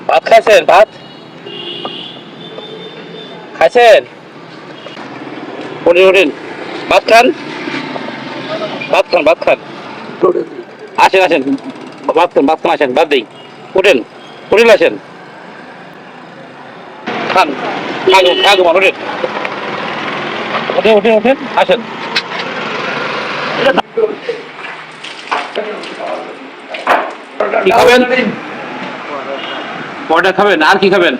ভাত খাইছেন? ভাত খাইছেন? ওঠেন ওঠেন, ভাত খান, ভাত খান, ভাত খান। আসেন আসেন, ভাত খান, ভাত খান, আসেন, ভাত দিই। ওঠেন, ওঠেন, আসেন, খান, খাগো খাগো, ওঠেন ওঠেন ওঠেন ওঠেন, আসেন। কি খাবেন? পরোটা খাবেন? আর কি খাবেন?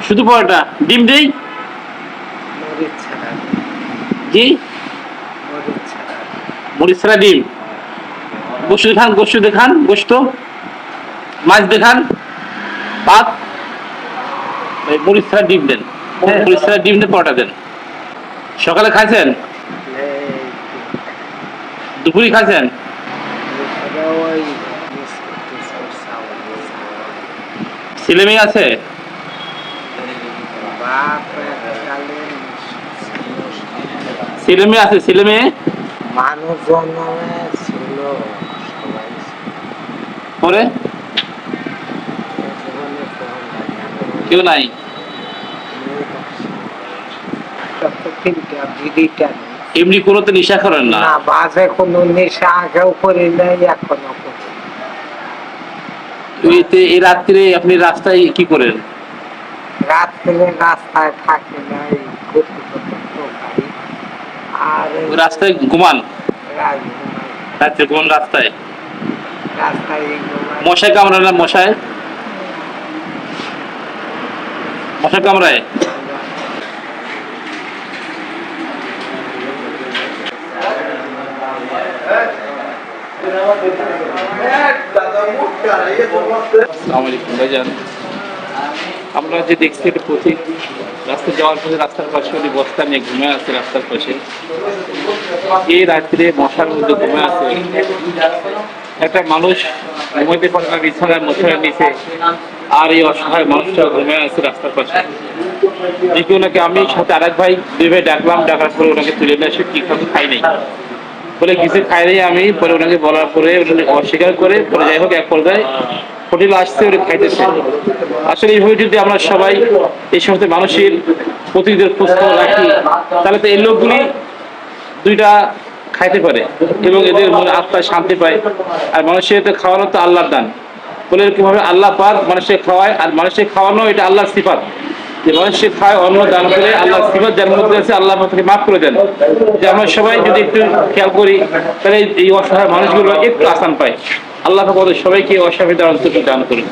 শুধু পরোটা? ডিম দেই? জি, মরিচ ছাড়া ডিম? গোস্ত দেখান, গোস্ত দেখান, গোস্ত, মাছ দেখান, ভাত, মরিচ ছাড়া ডিম দেন, মরিচ ছাড়া ডিম দিয়ে পরোটা দেন। সকালে খাইছেন? দুপুরে খাইছেন? ছেলে মেয়ে আছে? ছেলে মেয়ে আছে? ছেলে মেয়ে মানুষ জন্মে ছিল সবাই পরে জীবনে কেউ নাই? বিড়িটা এমনি কোনো তো নেশা করেন না? না, বাজে কোনো নেশা আগেও করি নাই, এখনো করি। এই রাত্রে আপনি রাস্তায় কি করেন? রাত্রে রাস্তায় থাকি নাই, গতি গতি খাই। আর ওই রাস্তায় ঘুমান? রাত ঘুমাই, রাত্রে কোন রাস্তায়? রাস্তায় ঘুমাই। মশায় কামড়ায় না? মশায়, মশা কামড়ায়? আসসালামু আলাইকুম ভাইজান। আমরা যে দেখছি একটা পথিক রাস্তা যাওয়ার পথে রাস্তার পাশে উনি বস্তা নিয়ে ঘুমে আছে রাস্তার পাশে। এই রাত্রে মশার মধ্যে ঘুমে আছে একটা মানুষ, ঘুমাইতে পারে না বিছানার মশার নিচে, আর এই অসহায় মানুষটা ঘুমে আছে রাস্তার পাশে। দেখি ওনাকে আমি সাথে আরেক ভাই, দুই ভাই ডাকলাম, ডাকার পরে ওনাকে তুলে নিয়ে এসে ঠিক মতো খাই নাই বলে কিছু খাই নাই আমি। পরে ওনাকে বলার পরে উনি অস্বীকার করে, পরে যাই হোক এক পর্যায়ে হোটেলে আসছে, ওরা খাইতেছে। আসলে এইভাবে যদি আমরা সবাই এই সমস্ত মানুষের প্রতিদের খোঁজ রাখি, তাহলে তো এই লোকগুলি দুইটা খাইতে পারে এবং এদের মনে আত্মায় শান্তি পায়। আর মানুষের তো খাওয়ানো তো আল্লাহর দান, বলে কিভাবে আল্লাহ পাক মানুষকে খাওয়ায়, আর মানুষকে খাওয়ানো এটা আল্লাহর সিফাত। যে মানুষের খায় অন্ন দান করে আল্লাহর সিফাত যার মধ্যে আছে, আল্লাহ তাকে মাফ করে দেন। যে আমরা সবাই যদি একটু খেয়াল করি, তাহলে এই অসহায় মানুষগুলো একটু আসান পায়। আল্লাহ পাক সবাইকে অসহায় দান করুন।